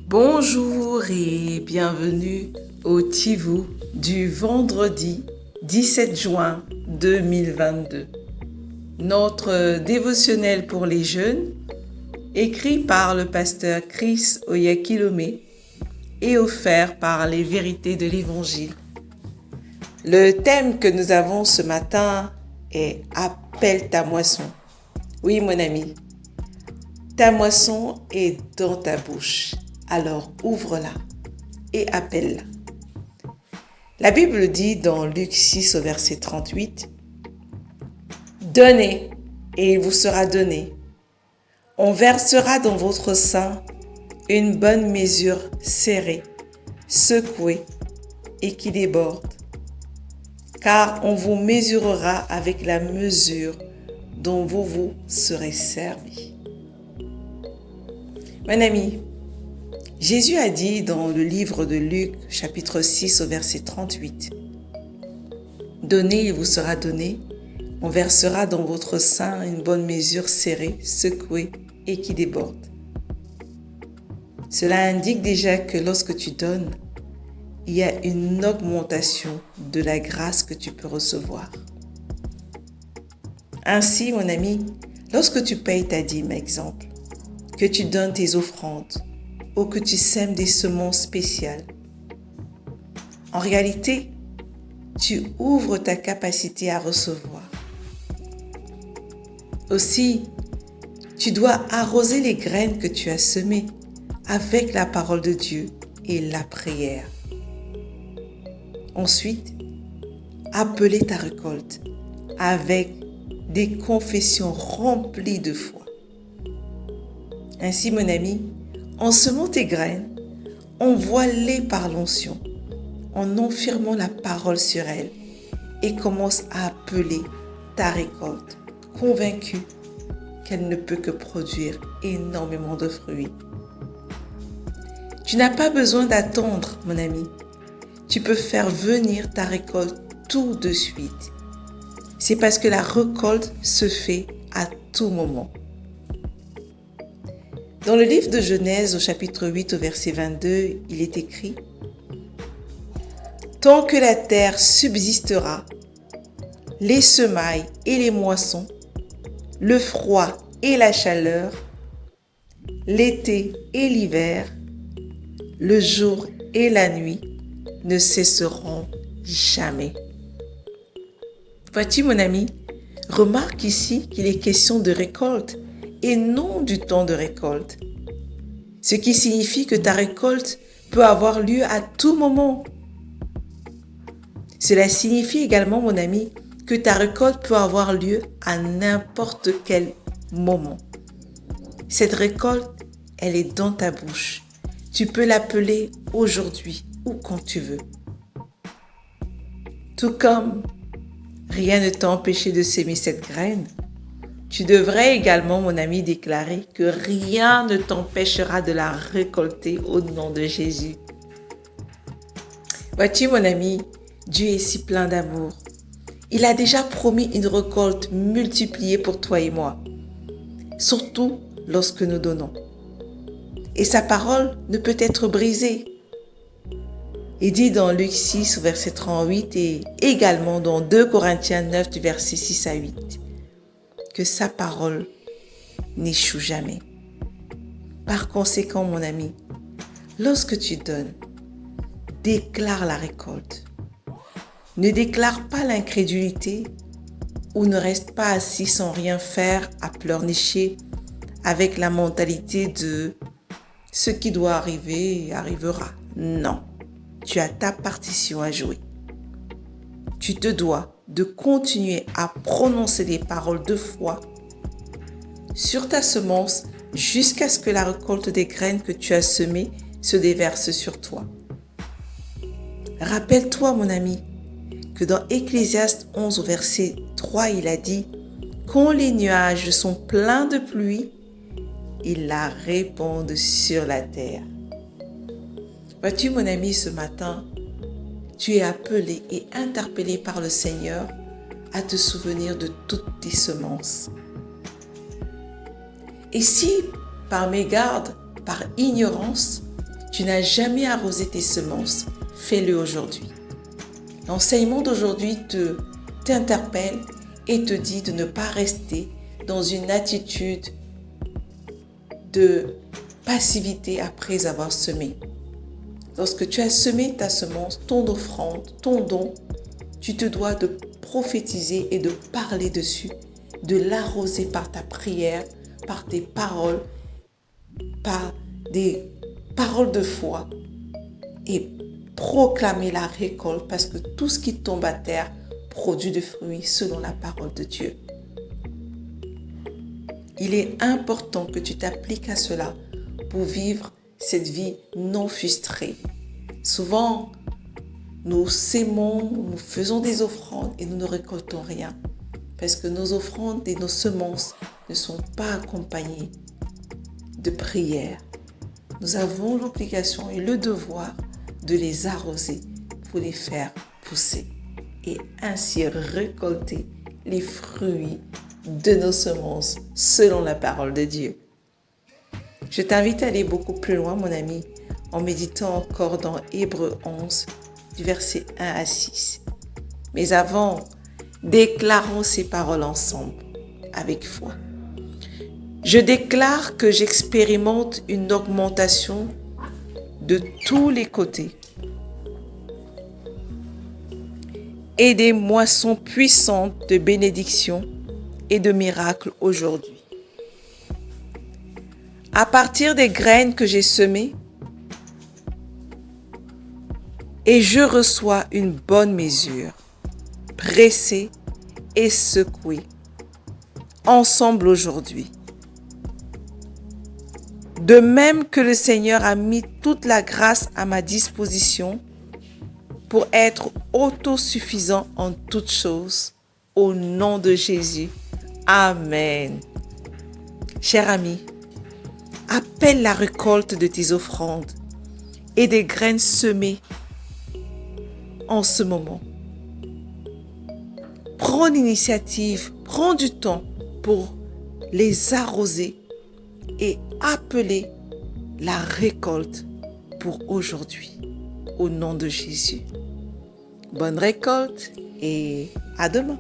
Bonjour et bienvenue au Tivou du vendredi 17 juin 2022. Notre dévotionnel pour les jeunes, écrit par le pasteur Chris Oyakilome et offert par les vérités de l'Évangile. Le thème que nous avons ce matin est « Appelle ta moisson ». Oui, mon ami, ta moisson est dans ta bouche. Alors ouvre-la et appelle-la. La Bible dit dans Luc 6 au verset 38, « Donnez et il vous sera donné. On versera dans votre sein une bonne mesure serrée, secouée et qui déborde. Car on vous mesurera avec la mesure dont vous vous serez servi. » Mon ami, Jésus a dit dans le livre de Luc, chapitre 6, au verset 38, « Donnez, il vous sera donné, on versera dans votre sein une bonne mesure serrée, secouée et qui déborde. » Cela indique déjà que lorsque tu donnes, il y a une augmentation de la grâce que tu peux recevoir. Ainsi, mon ami, lorsque tu payes ta dîme, exemple, que tu donnes tes offrandes, ou que tu sèmes des semences spéciales. En réalité, tu ouvres ta capacité à recevoir. Aussi, tu dois arroser les graines que tu as semées avec la parole de Dieu et la prière. Ensuite, appeler ta récolte avec des confessions remplies de foi. Ainsi, mon ami, en semant tes graines, envoie-les par l'onction, en affirmant la parole sur elles et commence à appeler ta récolte, convaincu qu'elle ne peut que produire énormément de fruits. Tu n'as pas besoin d'attendre, mon ami. Tu peux faire venir ta récolte tout de suite. C'est parce que la récolte se fait à tout moment. Dans le livre de Genèse, au chapitre 8, au verset 22, il est écrit « Tant que la terre subsistera, les semailles et les moissons, le froid et la chaleur, l'été et l'hiver, le jour et la nuit ne cesseront jamais. » Vois-tu, mon ami, remarque ici qu'il est question de récolte et non du temps de récolte. Ce qui signifie que ta récolte peut avoir lieu à tout moment. Cela signifie également, mon ami, que ta récolte peut avoir lieu à n'importe quel moment. Cette récolte, elle est dans ta bouche. Tu peux l'appeler aujourd'hui ou quand tu veux. Tout comme rien ne t'a empêché de s'aimer cette graine, tu devrais également, mon ami, déclarer que rien ne t'empêchera de la récolter au nom de Jésus. Vois-tu, mon ami, Dieu est si plein d'amour. Il a déjà promis une récolte multipliée pour toi et moi, surtout lorsque nous donnons. Et sa parole ne peut être brisée. Il dit dans Luc 6, verset 38 et également dans 2 Corinthiens 9, du verset 6 à 8. Que sa parole n'échoue jamais. Par conséquent, mon ami, lorsque tu donnes, déclare la récolte. Ne déclare pas l'incrédulité ou ne reste pas assis sans rien faire à pleurnicher avec la mentalité de « ce qui doit arriver arrivera ». Non, tu as ta partition à jouer. Tu te dois de continuer à prononcer des paroles de foi sur ta semence jusqu'à ce que la récolte des graines que tu as semées se déverse sur toi. Rappelle-toi, mon ami, que dans Ecclésiaste 11 au verset 3, il a dit « Quand les nuages sont pleins de pluie, ils la répandent sur la terre. » Vois-tu, mon ami, ce matin, tu es appelé et interpellé par le Seigneur à te souvenir de toutes tes semences. Et si, par mégarde, par ignorance, Tu n'as jamais arrosé tes semences, fais-le aujourd'hui. L'enseignement d'aujourd'hui t'interpelle et te dit de ne pas rester dans une attitude de passivité après avoir semé. Lorsque tu as semé ta semence, ton offrande, ton don, tu te dois de prophétiser et de parler dessus, de l'arroser par ta prière, par tes paroles, par des paroles de foi et proclamer la récolte parce que tout ce qui tombe à terre produit des fruits selon la parole de Dieu. Il est important que tu t'appliques à cela pour vivre cette vie non frustrée. Souvent, nous sémons, nous faisons des offrandes et nous ne récoltons rien parce que nos offrandes et nos semences ne sont pas accompagnées de prières. Nous avons l'obligation et le devoir de les arroser pour les faire pousser et ainsi récolter les fruits de nos semences selon la parole de Dieu. Je t'invite à aller beaucoup plus loin, mon ami, en méditant encore dans Hébreux 11, du verset 1 à 6. Mais avant, déclarons ces paroles ensemble, avec foi. Je déclare que j'expérimente une augmentation de tous les côtés et des moissons puissantes de bénédictions et de miracles aujourd'hui. À partir des graines que j'ai semées, et je reçois une bonne mesure, pressée et secouée, ensemble aujourd'hui. De même que le Seigneur a mis toute la grâce à ma disposition pour être autosuffisant en toutes choses, au nom de Jésus. Amen. Cher ami, appelle la récolte de tes offrandes et des graines semées en ce moment. Prends l'initiative, prends du temps pour les arroser et appeler la récolte pour aujourd'hui, au nom de Jésus. Bonne récolte et à demain.